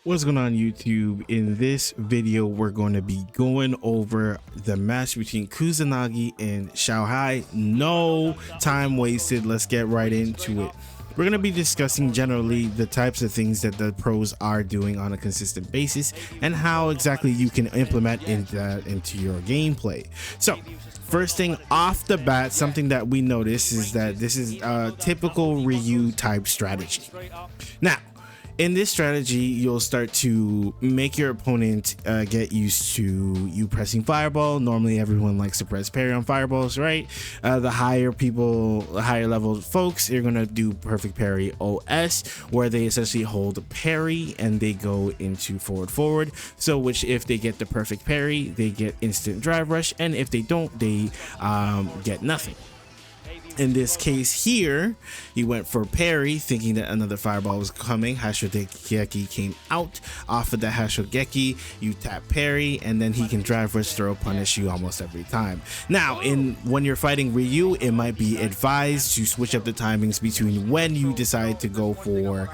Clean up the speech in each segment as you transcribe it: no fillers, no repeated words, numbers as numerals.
What's going on YouTube? In this video we're going to be going over the match between Kusanagi and Xiaohai. No time wasted, let's get right into it. We're going to be discussing generally the types of things that the pros are doing on a consistent basis and how exactly you can implement into your gameplay. So first thing off the bat, something that we notice is that this is a typical Ryu type strategy. Now in this strategy, you'll start to make your opponent get used to you pressing fireball. Normally, everyone likes to press parry on fireballs, right? The higher level folks, you're gonna do perfect parry OS, where they essentially hold parry and they go into forward. So, which if they get the perfect parry, they get instant drive rush, and if they don't, they get nothing. In this case here, he went for parry thinking that another fireball was coming. Hashogeki came out. Off of the Hashogeki, you tap parry and then he can drive rush throw punish you almost every time. Now when you're fighting Ryu, it might be advised to switch up the timings between when you decide to go for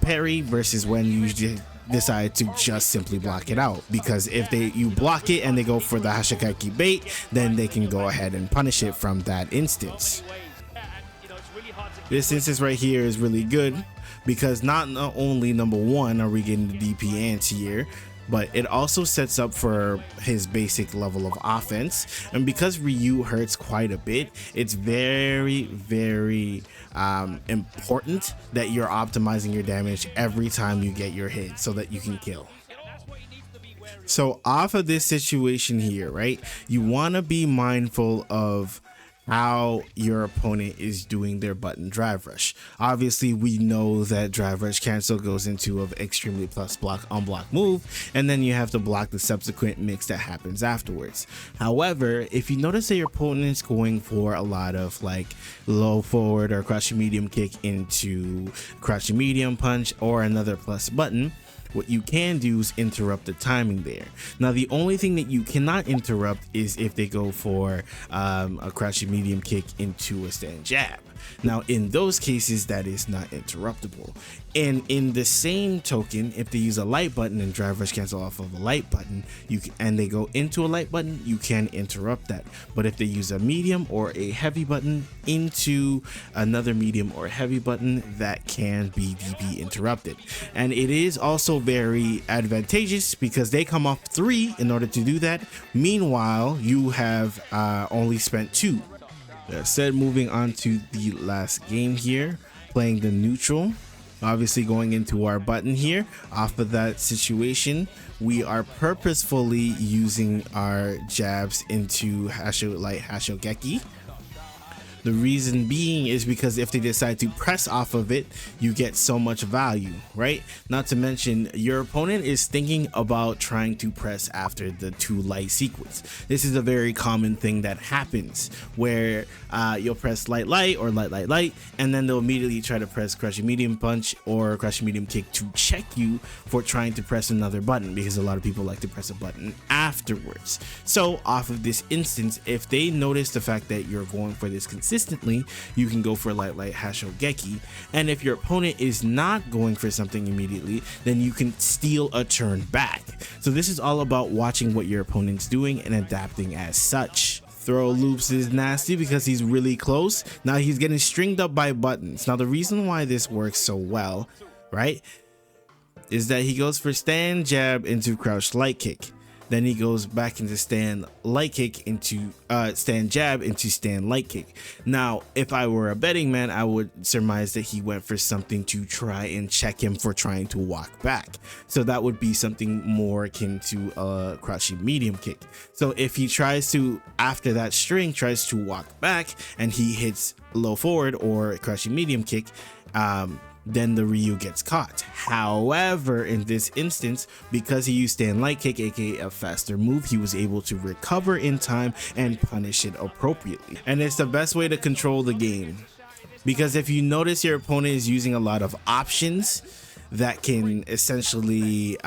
parry versus when you decide to just simply block it out, because if you block it and they go for the Hashogeki bait, then they can go ahead and punish it from that instance. This instance right here is really good because not only number one are we getting the DP anti-air, but it also sets up for his basic level of offense. And because Ryu hurts quite a bit, it's very important that you're optimizing your damage every time you get your hit so that you can kill. So off of this situation here, right, you want to be mindful of how your opponent is doing their button drive rush. Obviously, we know that drive rush cancel goes into an extremely plus block unblock move, and then you have to block the subsequent mix that happens afterwards. However, if you notice that your opponent's going for a lot of like low forward or crouching medium kick into crouching medium punch or another plus button, what you can do is interrupt the timing there. Now, the only thing that you cannot interrupt is if they go for a crouching medium kick into a stand jab. Now, in those cases, that is not interruptible. And in the same token, if they use a light button and drive rush cancel off of a light button, and they go into a light button, you can interrupt that. But if they use a medium or a heavy button into another medium or heavy button, that can be DP interrupted. And it is also very advantageous because they come off 3 in order to do that. Meanwhile, you have only spent 2. That said, moving on to the last game here, playing the neutral. Obviously going into our button here. Off of that situation, we are purposefully using our jabs into Hashogeki. The reason being is because if they decide to press off of it, you get so much value, right? Not to mention your opponent is thinking about trying to press after the 2 light sequence. This is a very common thing that happens where you'll press light or light, and then they'll immediately try to press crouching medium punch or crouching medium kick to check you for trying to press another button, because a lot of people like to press a button afterwards. So off of this instance, if they notice the fact that you're going for this consistently, you can go for light Hashogeki, and if your opponent is not going for something immediately, then you can steal a turn back. So this is all about watching what your opponent's doing and adapting as such. Throw loops is nasty because he's really close. Now he's getting stringed up by buttons. Now the reason why this works so well, right, is that he goes for stand jab into crouch light kick. Then he goes back into stand light kick into stand jab into stand light kick. Now, if I were a betting man, I would surmise that he went for something to try and check him for trying to walk back. So that would be something more akin to a crouching medium kick. So if he tries to, after that string, tries to walk back and he hits low forward or crouching medium kick, then the Ryu gets caught. However, in this instance, because he used stand light kick, aka a faster move, he was able to recover in time and punish it appropriately. And it's the best way to control the game, because if you notice your opponent is using a lot of options that can essentially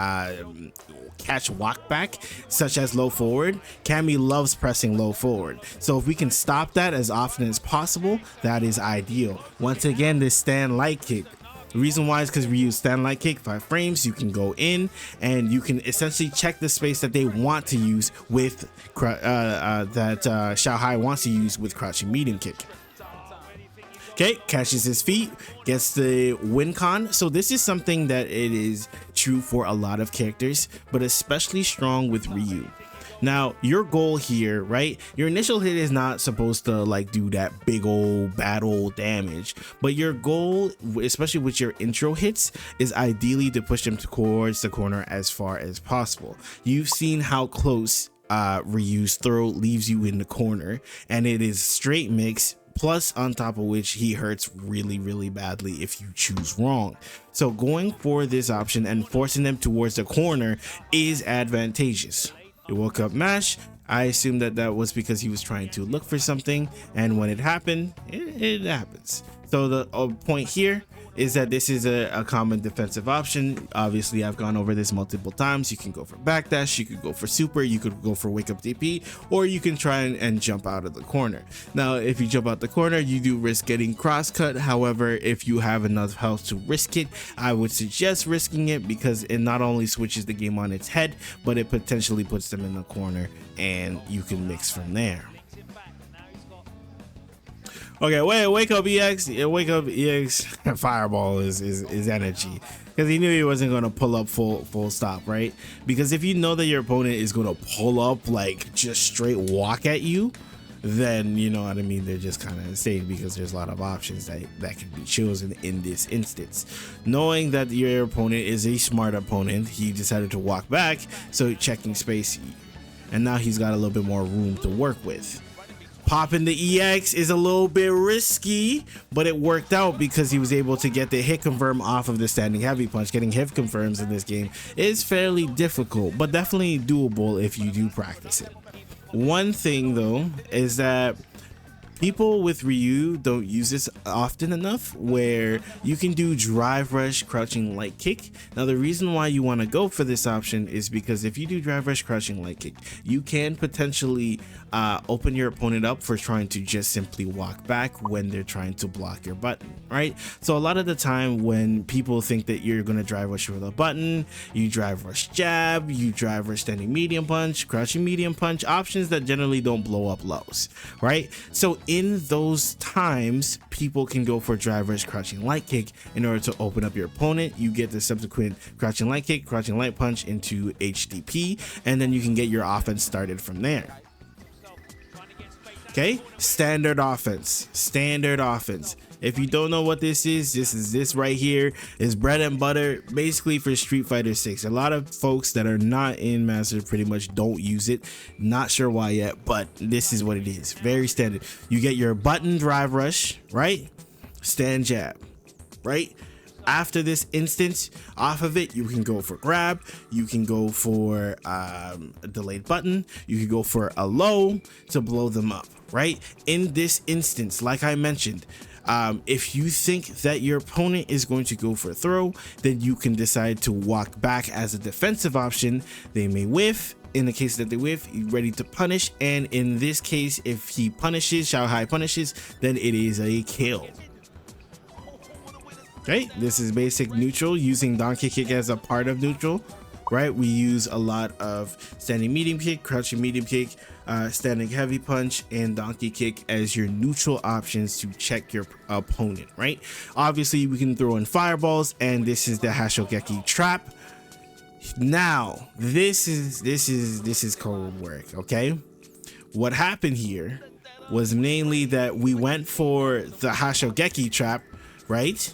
catch walk back, such as low forward, Cammy loves pressing low forward. So if we can stop that as often as possible, that is ideal. Once again, this stand light kick, The reason why is because Ryu's stand light kick, 5 frames, you can go in and you can essentially check the space that they want to use with Xiao Hai wants to use with crouching medium kick. Okay, catches his feet, gets the win con. So this is something that it is true for a lot of characters, but especially strong with Ryu. Now, your goal here, right? Your initial hit is not supposed to like do that big old battle damage, but your goal, especially with your intro hits, is ideally to push them towards the corner as far as possible. You've seen how close Ryu's throw leaves you in the corner, and it is straight mix, plus on top of which he hurts really badly if you choose wrong. So going for this option and forcing them towards the corner is advantageous. It woke up Mash. I assume that was because he was trying to look for something, and when it happened, it happens. So the point here is that this is a common defensive option. Obviously, I've gone over this multiple times. You can go for backdash, you could go for super, you could go for wake up DP, or you can try and jump out of the corner. Now, if you jump out the corner, you do risk getting cross cut. However, if you have enough health to risk it, I would suggest risking it, because it not only switches the game on its head, but it potentially puts them in the corner and you can mix from there. Okay, wake up EX. Wake up EX. Fireball is energy, because he knew he wasn't going to pull up full stop, right? Because if you know that your opponent is going to pull up, like just straight walk at you, then you know what I mean, they're just kind of insane, because there's a lot of options that can be chosen in this instance. Knowing that your opponent is a smart opponent, he decided to walk back, so checking space, and now he's got a little bit more room to work with. Popping the EX is a little bit risky, but it worked out because he was able to get the hit confirm off of the standing heavy punch. Getting hit confirms in this game is fairly difficult, but definitely doable if you do practice it. One thing though is that people with Ryu don't use this often enough, where you can do drive rush, crouching light kick. Now the reason why you want to go for this option is because if you do drive rush, crouching light kick, you can potentially open your opponent up for trying to just simply walk back when they're trying to block your button, right? So a lot of the time when people think that you're going to drive rush with a button, you drive rush jab, you drive rush standing medium punch, crouching medium punch, options that generally don't blow up lows, right? So in those times, people can go for drive rush, crouching light kick in order to open up your opponent. You get the subsequent crouching light kick, crouching light punch into HDP, and then you can get your offense started from there. Okay, standard offense. If you don't know what this is, this right here is bread and butter basically for Street Fighter 6. A lot of folks that are not in Master pretty much don't use it. Not sure why yet, but this is what it is. Very standard. You get your button drive rush, right? Stand jab, right? After this instance, off of it, you can go for grab, you can go for a delayed button, you can go for a low to blow them up, right? In this instance, like I mentioned, if you think that your opponent is going to go for a throw, then you can decide to walk back as a defensive option. They may whiff. In the case that they whiff, you're ready to punish, and in this case, if he punishes, Xiao Hai punishes, then it is a kill. Okay, this is basic neutral, using donkey kick as a part of neutral, right? We use a lot of standing medium kick, crouching medium kick, standing heavy punch, and donkey kick as your neutral options to check your opponent, right? Obviously, we can throw in fireballs, and this is the Hashogeki trap. Now, this is cold work, okay? What happened here was mainly that we went for the Hashogeki trap, right?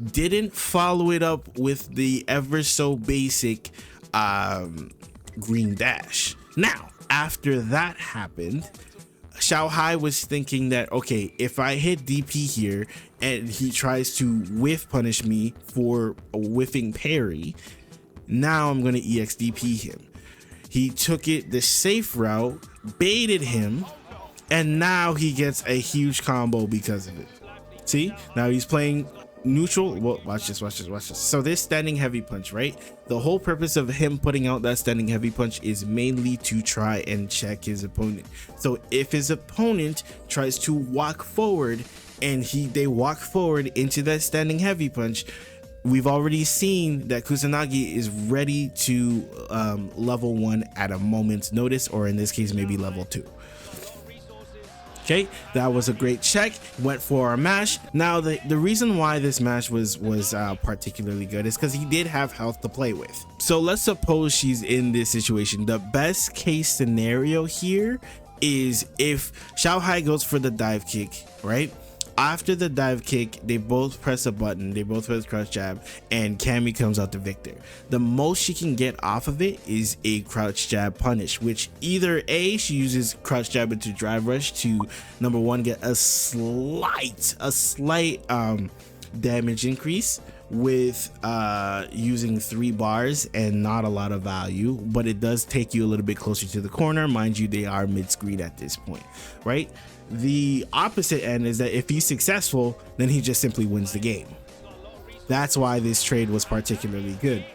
Didn't follow it up with the ever so basic green dash. Now, after that happened, Xiao Hai was thinking that, okay, if I hit DP here and he tries to whiff punish me for a whiffing parry, now I'm going to EXDP him. He took it the safe route, baited him, and now he gets a huge combo because of it. See, now he's playing neutral. Well, watch this. So this standing heavy punch, right? The whole purpose of him putting out that standing heavy punch is mainly to try and check his opponent. So if his opponent tries to walk forward and they walk forward into that standing heavy punch, we've already seen that Kusanagi is ready to level 1 at a moment's notice, or in this case maybe level 2. Okay, that was a great check. Went for a mash. Now the reason why this mash was particularly good is because he did have health to play with. So let's suppose she's in this situation. The best case scenario here is if Xiaohai goes for the dive kick, right? After the dive kick, they both press a button, they both press crouch jab, and Cammy comes out the victor. The most she can get off of it is a crouch jab punish, which either A, she uses crouch jab into drive rush to, number one, get a slight damage increase with using 3 bars and not a lot of value, but it does take you a little bit closer to the corner. Mind you, they are mid-screen at this point, right? The opposite end is that if he's successful, then he just simply wins the game. That's why this trade was particularly good.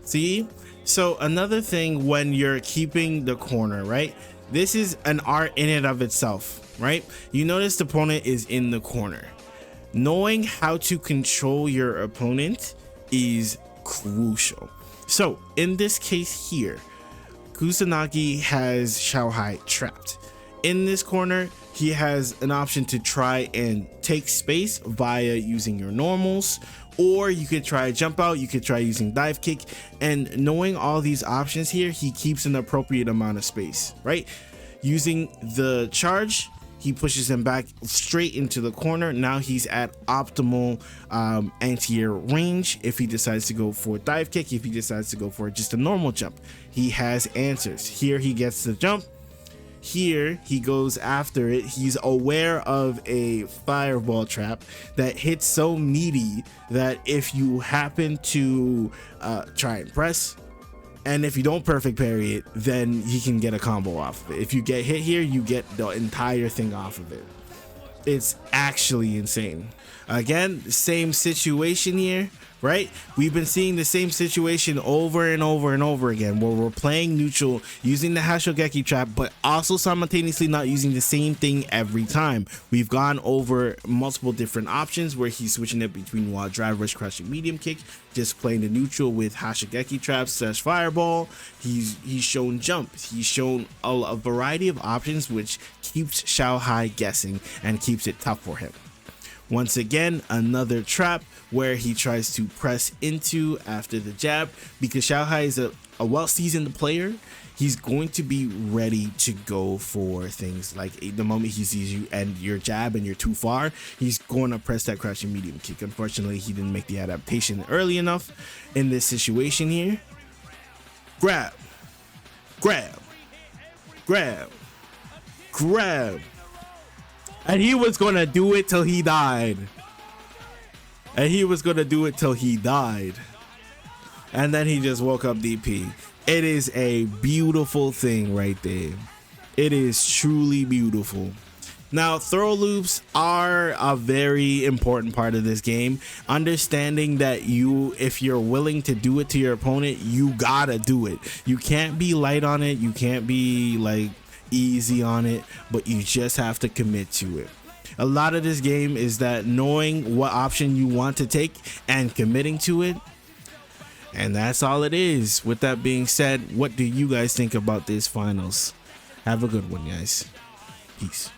See? So another thing, when you're keeping the corner, right? This is an art in and of itself, right? You notice the opponent is in the corner. Knowing how to control your opponent is crucial. So in this case here, Kusanagi has Xiaohai trapped. In this corner, he has an option to try and take space via using your normals, or you could try jump out, you could try using dive kick, and knowing all these options here, he keeps an appropriate amount of space, right? Using the charge, he pushes him back straight into the corner. Now he's at optimal anti-air range. If he decides to go for dive kick, if he decides to go for just a normal jump, he has answers. Here he gets the jump. Here he goes after it. He's aware of a fireball trap that hits so meaty that if you happen to try and press, and if you don't perfect parry it, then he can get a combo off of it. If you get hit here, you get the entire thing off of it. It's actually insane. Again, same situation here, right? We've been seeing the same situation over and over and over again, where we're playing neutral using the Hashogeki trap, but also simultaneously not using the same thing every time. We've gone over multiple different options where he's switching it between wall drive rush, crushing medium kick, just playing the neutral with Hashogeki trap / fireball. He's shown jump. He's shown a variety of options, which keeps Xiaohai guessing and keeps it tough for him. Once again, another trap where he tries to press into after the jab. Because Xiaohai is a well-seasoned player, he's going to be ready to go for things like the moment he sees you and your jab and you're too far, he's going to press that crouching medium kick. Unfortunately, he didn't make the adaptation early enough in this situation here. Grab, grab, grab, grab. And he was gonna do it till he died. And he was gonna do it till he died. And then he just woke up DP. It is a beautiful thing right there. It is truly beautiful. Now, throw loops are a very important part of this game. Understanding that if you're willing to do it to your opponent, you gotta do it. You can't be light on it. You can't be like easy on it, but you just have to commit to it. A lot of this game is that knowing what option you want to take and committing to it, and that's all it is. With that being said, what do you guys think about this finals? Have a good one, guys. Peace.